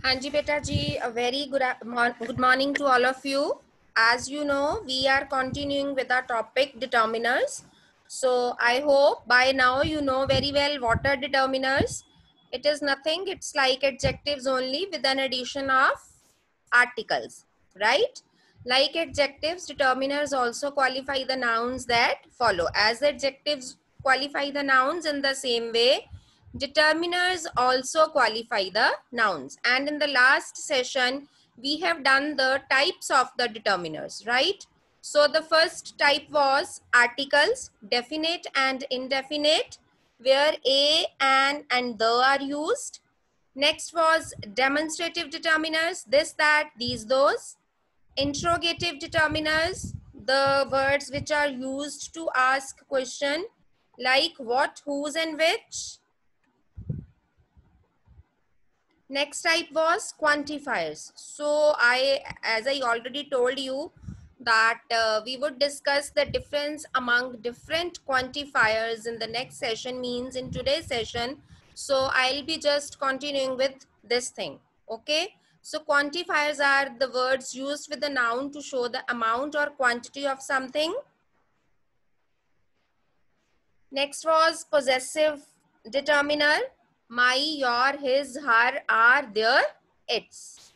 हाँ जी बेटा जी, a very good morning to all of you. As you know, we are continuing with our topic determiners. So I hope by now you know very well what are determiners. It is nothing, it's like adjectives only with an addition of articles, right? Like adjectives, determiners also qualify the nouns that follow. As adjectives qualify the nouns, in the same way determiners also qualify the nouns. And in the last session we have done the types of the determiners, right? So the first type was articles, definite and indefinite, where a, an and the are used. Next was demonstrative determiners, this, that, these, those. Interrogative determiners, the words which are used to ask question like what, whose and which. Next type was quantifiers. So as I already told you that we would discuss the difference among different quantifiers in the next session, means in today's session. So I'll be just continuing with this thing. Okay. So quantifiers are the words used with the noun to show the amount or quantity of something. Next was possessive determiner. My, your, his, her, are, their, its.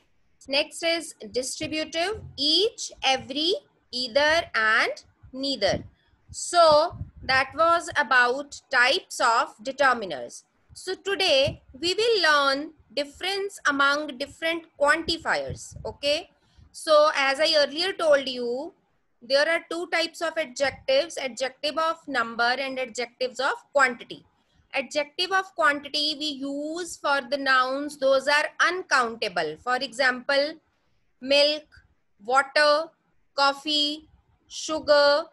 Next is distributive. Each, every, either and neither. So that was about types of determiners. So today we will learn difference among different quantifiers. Okay. So as I earlier told you, there are two types of adjectives, adjective of number and adjectives of quantity. Adjective of quantity we use for the nouns, those are uncountable. For example, milk, water, coffee, sugar.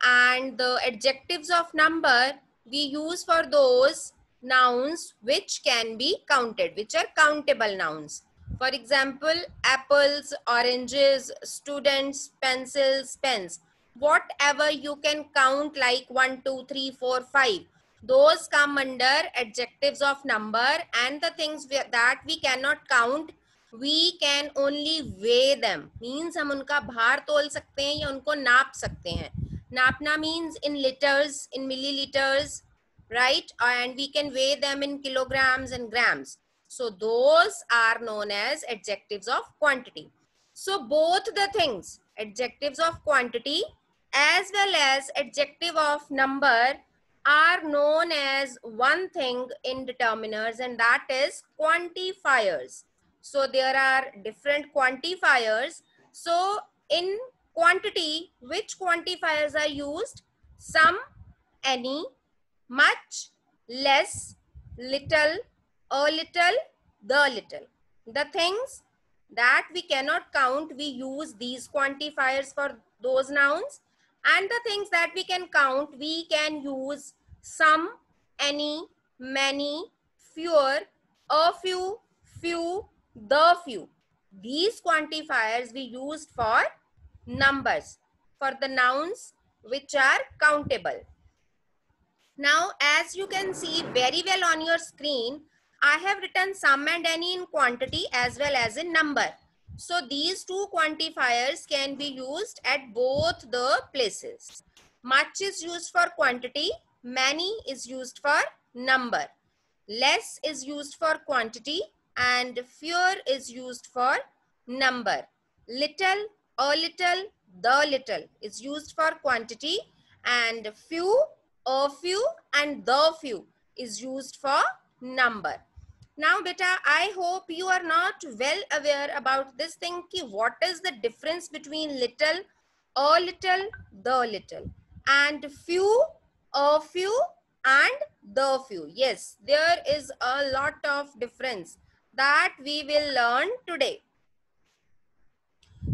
And the adjectives of number we use for those nouns which can be counted, which are countable nouns. For example, apples, oranges, students, pencils, pens. Whatever you can count, like 1, 2, 3, 4, 5, those come under adjectives of number. And the things that we cannot count, we can only weigh them. Means हम उनका भार तोल सकते हैं या उनको नाप सकते हैं. नापना means in liters, in milliliters, right? And we can weigh them in kilograms and grams. So those are known as adjectives of quantity. So both the things, adjectives of quantity as well as adjective of number, are known as one thing in determiners, and that is quantifiers. So there are different quantifiers. So in quantity, which quantifiers are used? Some, any, much, less, little, a little, the little. The things that we cannot count, we use these quantifiers for those nouns. And the things that we can count, we can use some, any, many, fewer, a few, few, the few. These quantifiers we used for numbers, for the nouns which are countable. Now, as you can see very well on your screen, I have written some and any in quantity as well as in number. So these two quantifiers can be used at both the places. Much is used for quantity, many is used for number. Less is used for quantity and fewer is used for number. Little, a little, the little is used for quantity, and few, a few and the few is used for number. Now beta, I hope you are not well aware about this thing ki what is the difference between little, a little, the little, and few, a few and the few. Yes, there is a lot of difference that we will learn today.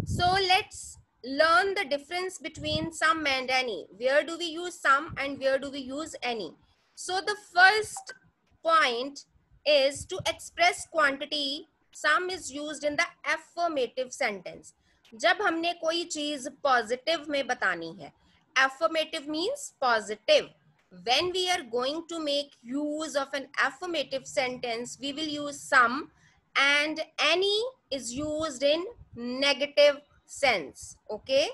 So let's learn the difference between some and any. Where do we use some and where do we use any? So the first point is to express quantity. Some is used in the affirmative sentence. जब हमने कोई चीज positive में बतानी है, affirmative means positive. When we are going to make use of an affirmative sentence, we will use some, and any is used in negative sense. Okay,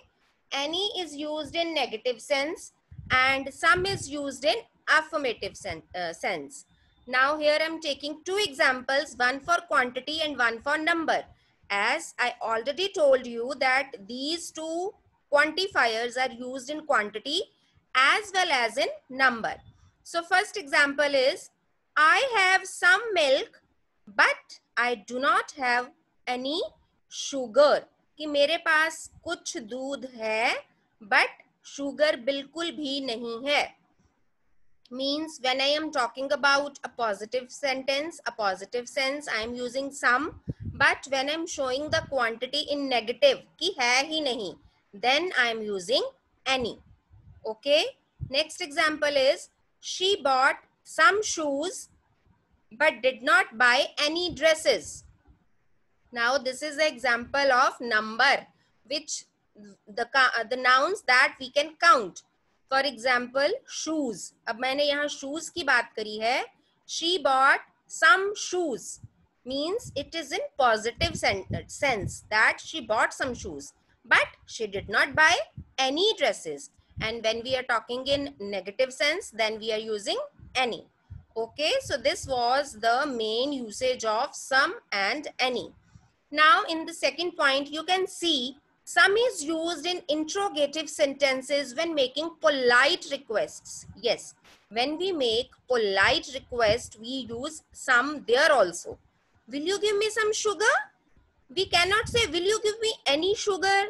any is used in negative sense and some is used in affirmative sense. Now here I'm taking two examples, one for quantity and one for number. As I already told you that these two quantifiers are used in quantity as well as in number. So first example is, I have some milk but I do not have any sugar. कि मेरे पास कुछ दूध है but sugar बिल्कुल भी नहीं है. Means when I am talking about a positive sentence, a positive sense, I am using some. But when I am showing the quantity in negative, कि है ही नहीं, then I am using any. Okay. Next example is, she bought some shoes but did not buy any dresses. Now this is the example of number, which the nouns that we can count. For example, shoes. अब मैंने यहाँ shoes की बात करी है. She bought some shoes. Means it is in positive sense that she bought some shoes, but she did not buy any dresses. And when we are talking in negative sense, then we are using any. Okay, so this was the main usage of some and any. Now in the second point, you can see some is used in interrogative sentences when making polite requests. Yes, when we make polite request, we use some there also. Will you give me some sugar? We cannot say, will you give me any sugar?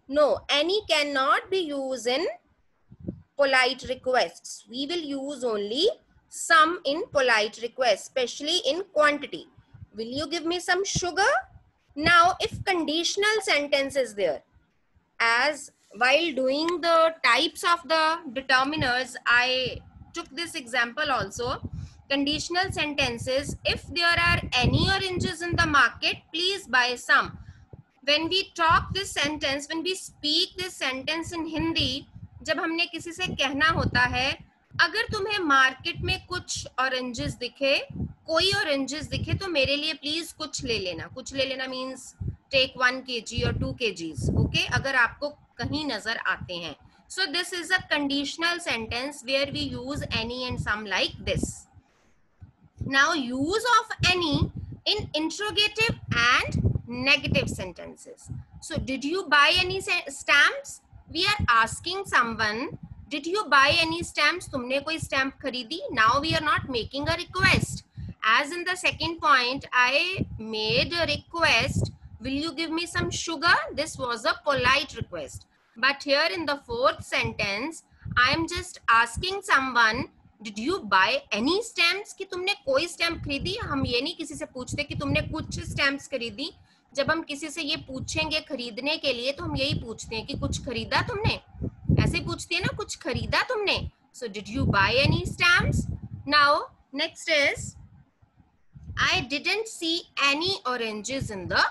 No, any cannot be used in polite requests. We will use only some in polite requests, especially in quantity. Will you give me some sugar? Now, if conditional sentence is there, as while doing the types of the determiners, I took this example also. Conditional sentences, if there are any oranges in the market, please buy some. When we talk this sentence, when we speak this sentence in Hindi, जब हमने किसी से कहना होता है, अगर तुम्हें market में कुछ ऑरेंजेस दिखे, कोई ऑरेंजेस दिखे तो मेरे लिए प्लीज कुछ ले लेना. कुछ ले लेना मीन्स टेक 1 kg और 2 kgs. ओके, अगर आपको कहीं नजर आते हैं. So this is a conditional sentence where we use any and some like this. Now use of any in interrogative and negative sentences. So did you buy any stamps? We are asking someone, did you buy any stamps? तुमने कोई stamp खरीदी? Now we are not making a request. As in the second point, I made a request. Will you give me some sugar? This was a polite request. But here in the fourth sentence, I am just asking someone, did you buy any stamps? कि तुमने कोई stamp खरीदी? हम ये नहीं किसी से पूछते कि तुमने कुछ stamps खरीदी. जब हम किसी से ये पूछेंगे खरीदने के लिए तो हम यही पूछते हैं कि कुछ खरीदा तुमने. ऐसे पूछती है ना, कुछ खरीदा तुमने. So did you buy any stamps? Now next is, I didn't see any oranges in the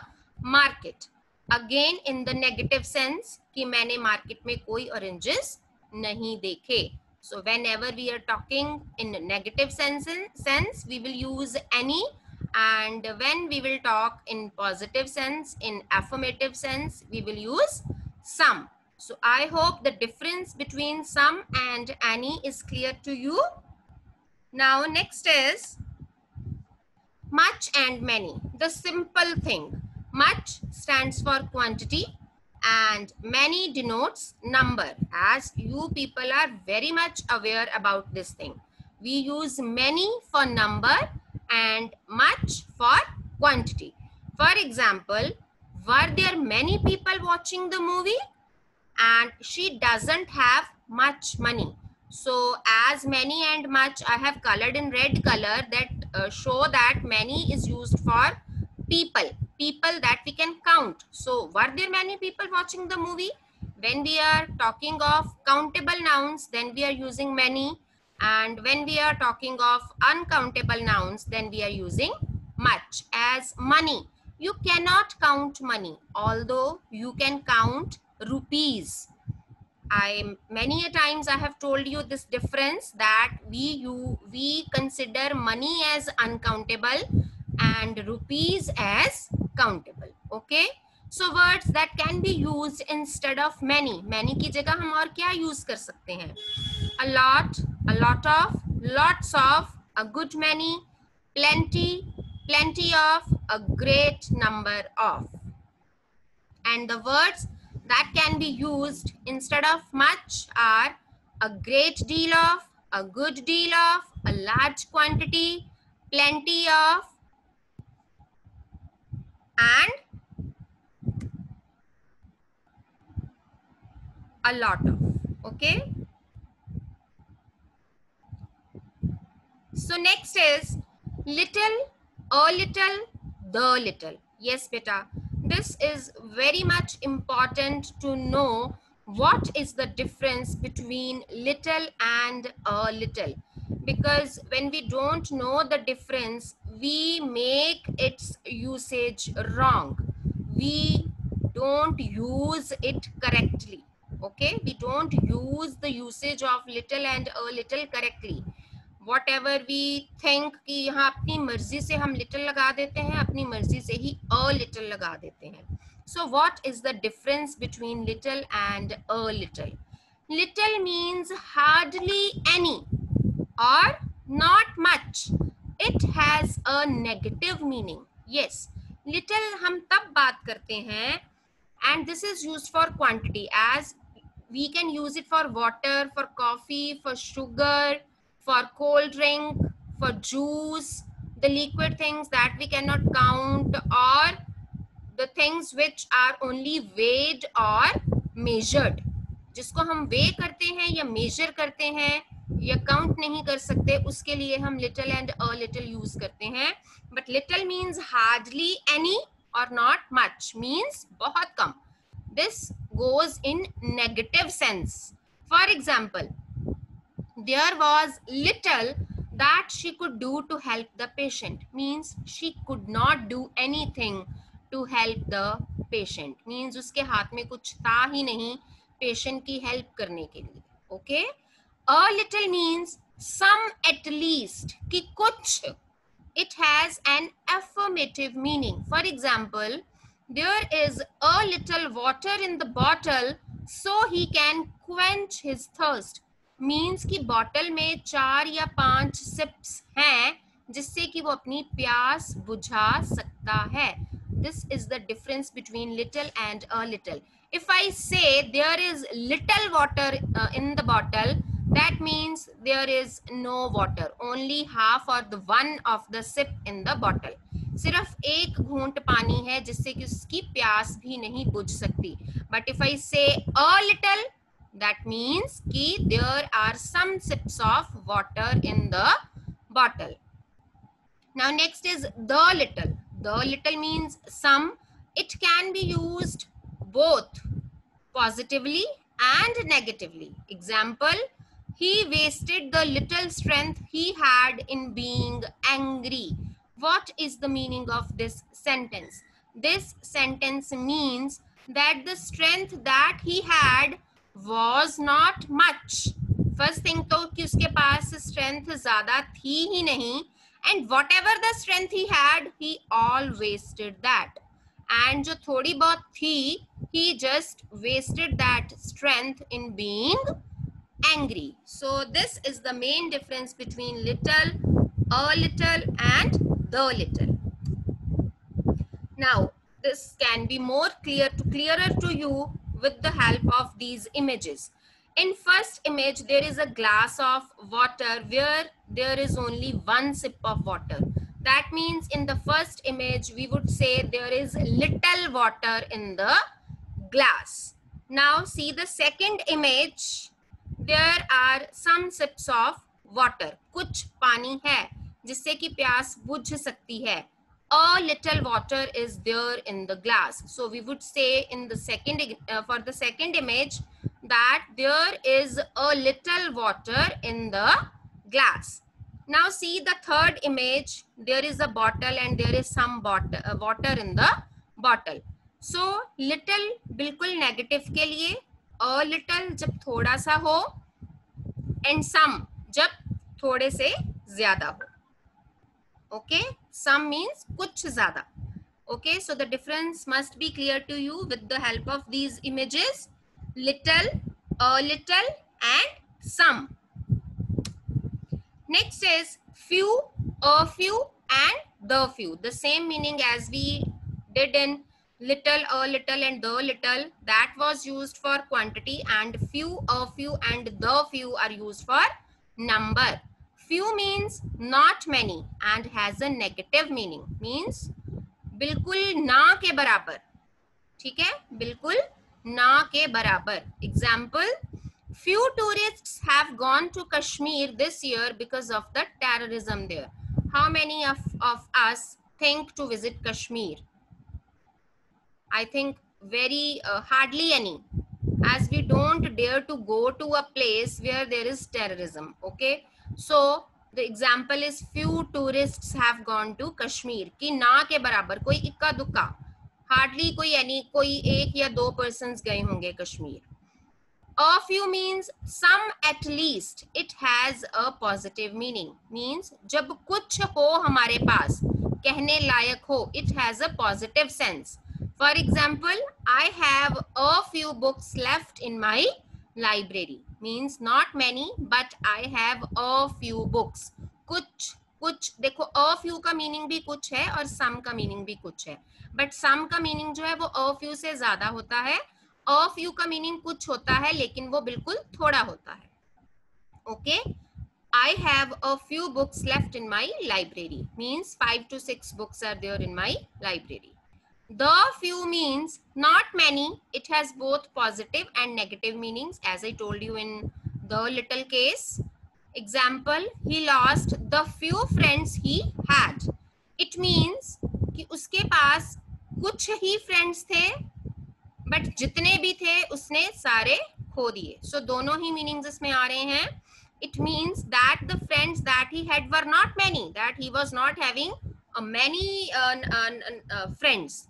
market. Again in the negative sense कि मैंने market में कोई oranges नहीं देखे. So whenever we are talking in negative sense, we will use any, and when we will talk in positive sense, in affirmative sense, we will use some. So I hope the difference between some and any is clear to you. Now next is much and many. The simple thing. Much stands for quantity and many denotes number. As you people are very much aware about this thing. We use many for number and much for quantity. For example, were there many people watching the movie? And she doesn't have much money. So as many and much I have colored in red color that show that many is used for people that we can count. So were there many people watching the movie? When we are talking of countable nouns, then we are using many, and when we are talking of uncountable nouns, then we are using much. As money, you cannot count money, although you can count rupees. Many a times I have told you this difference, that we consider money as uncountable, and rupees as countable. Okay, so words that can be used instead of many. Many की जगह हम और क्या use कर सकते हैं? A lot of, lots of, a good many, plenty, plenty of, a great number of. And the words that can be used instead of much are a great deal of, a good deal of, a large quantity, plenty of, and a lot of. Okay, so next is little, a little, the little. Yes beta, this is very much important to know what is the difference between little and a little, because when we don't know the difference we make its usage wrong, we don't use it correctly. Okay, we don't use the usage of little and a little correctly. Whatever we think कि यहाँ अपनी मर्जी से हम little लगा देते हैं, अपनी मर्जी से ही a little लगा देते हैं. So what is the difference between little and a little? Little means hardly any or not much. It has a negative meaning. Yes, little हम तब बात करते हैं, and this is used for quantity, as we can use it for water, for coffee, for sugar, for cold drink, for juice, the liquid things that we cannot count, or the things which are only weighed or measured. जिसको हम weigh करते हैं या measure करते हैं या count नहीं कर सकते, उसके लिए हम little and a little use करते हैं. But little means hardly any or not much, means बहुत कम. This goes in negative sense. For example, there was little that she could do to help the patient, means she could not do anything to help the patient, means उसके हाथ में कुछ था ही नहीं patient की help करने के लिए. Okay, a little means some at least, कि कुछ. It has an affirmative meaning. For example, there is a little water in the bottle so he can quench his thirst. Means कि bottle में 4 या 5 sips हैं जिससे कि वो अपनी प्यास बुझा सकता है. This is the difference between little and a little. If I say there is little water in the bottle, that means there is no water, only half or the one of the sip in the bottle. सिर्फ एक घूंट पानी है जिससे कि उसकी प्यास भी नहीं बुझ सकती. But if I say a little, that means कि there are some sips of water in the bottle. Now next is the little. The little means some. It can be used both positively and negatively. Example, he wasted the little strength he had in being angry. What is the meaning of this sentence? This sentence means that the strength that he had was not much. First thing तो कि उसके पास strength ज़्यादा थी ही नहीं, and whatever the strength he had, he all wasted that. And जो थोड़ी बहुत थी, he just wasted that strength in being angry. So this is the main difference between little, a little, and the little. Now this can be more clearer to you with the help of these images. In first image, there is a glass of water where there is only one sip of water. That means in the first image, we would say there is little water in the glass. Now see the second image. There are some sips of water. कुछ पानी है जिससे कि प्यास बुझ सकती है. A little water is there in the glass. So we would say in the second for the second image that there is a little water in the glass. Now see the third image. There is a bottle and there is some water in the bottle. So little बिल्कुल negative के लिए, a little जब थोड़ा सा हो, and some जब थोड़े से ज्यादा हो. Okay, some means kuch zyada. Okay, so the difference must be clear to you with the help of these images: little, a little, and some. Next is few, a few, and the few. The same meaning as we did in little, a little, and the little. That was used for quantity, and few, a few, and the few are used for number. Few means not many and has a negative meaning. Means बिल्कुल ना के बराबर. ठीक है, बिल्कुल ना के बराबर. Example: few tourists have gone to Kashmir this year because of the terrorism there. How many of us think to visit Kashmir? I think very hardly any, as we don't dare to go to a place where there is terrorism. Okay, so the example is few tourists have gone to Kashmir. कि ना के बराबर, कोई इक्का दुक्का, hardly कोई एक या दो persons गए होंगे Kashmir. A few means some at least. It has a positive meaning. Means जब कुछ हो हमारे पास, कहने लायक हो, it has a positive sense. For example, I have a few books left in my library. Means not many, but I have a few books. कुछ देखो, a few का meaning भी कुछ है और some का मीनिंग भी कुछ है, बट some का मीनिंग जो है वो a few से ज्यादा होता है. A few का मीनिंग कुछ होता है लेकिन वो बिल्कुल थोड़ा होता है. Okay, I have a few books left in my library. Means 5 to 6 books are there in my library. The few means not many. It has both positive and negative meanings, as I told you in the little case. Example: he lost the few friends he had. It means कि उसके पास कुछ ही friends थे, but जितने भी थे उसने सारे खो दिए. सो दोनों ही मीनिंग्स इसमें आ रहे हैं. It means that the friends that he had were not many, that he was not having many friends,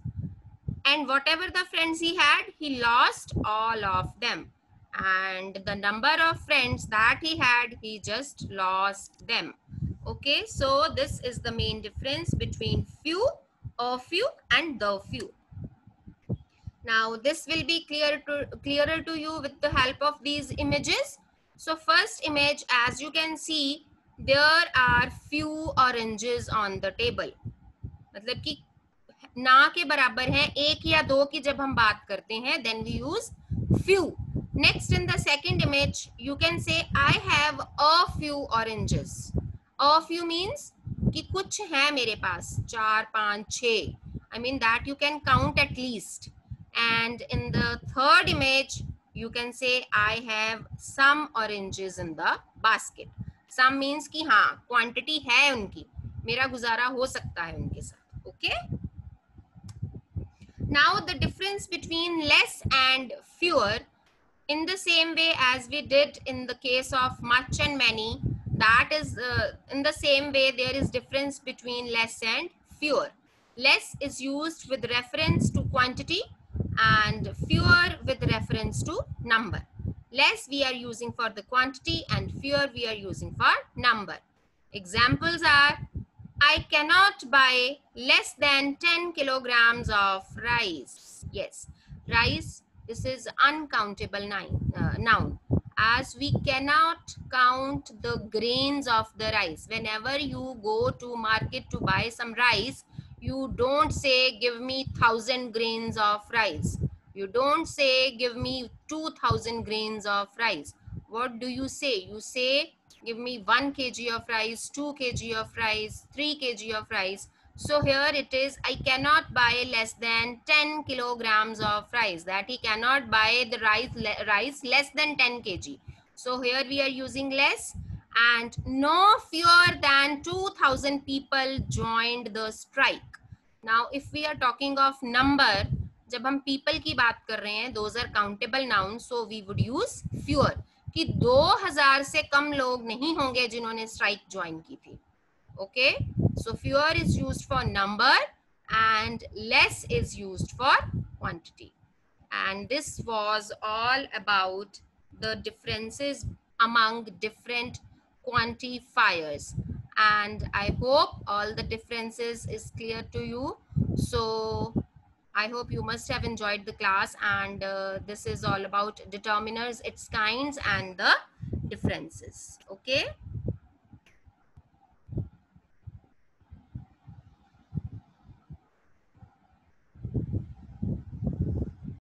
and whatever the friends he had, he lost all of them, and the number of friends that he had, he just lost them. Okay, so this is the main difference between few, a few, and the few. Now this will be clearer to you with the help of these images. So first image, as you can see, there are few oranges on the table. मतलब कि ना के बराबर है, एक या दो की जब हम बात करते हैं, then we use few. Next, in the second image, you can say I have a few oranges. A few means कि कुछ है मेरे पास, 4, 5, 6. I mean that you can count at least. And in the third image, you can say I have some oranges in the basket. Some means कि हाँ quantity है उनकी, मेरा गुजारा हो सकता है उनके साथ. Okay. Now the difference between less and fewer, in the same way as we did in the case of much and many, that is in the same way there is difference between less and fewer. Less is used with reference to quantity and fewer with reference to number. Less we are using for the quantity and fewer we are using for number. Examples are: I cannot buy less than 10 kilograms of rice. Yes, rice, this is uncountable noun, as we cannot count the grains of the rice. Whenever you go to market to buy some rice, you don't say give me 1,000 grains of rice. You don't say give me 2,000 grains of rice. What do you say? You say give me 1 kg of rice, 2 kg of rice, 3 kg of rice. So here it is, I cannot buy less than 10 kilograms of rice. That he cannot buy the rice less than 10 kg. So here we are using less. And no fewer than 2,000 people joined the strike. Now if we are talking of number, जब हम people की बात कर रहे हैं, those are countable nouns, so we would use fewer. कि 2000 से कम लोग नहीं होंगे जिन्होंने स्ट्राइक ज्वाइन की थी. Okay, so fewer is used for number and less is used for quantity. And this was all about the differences among different quantifiers. and I hope all the differences is clear to you. So I hope you must have enjoyed the class, and this is all about determiners, its kinds, and the differences. Okay.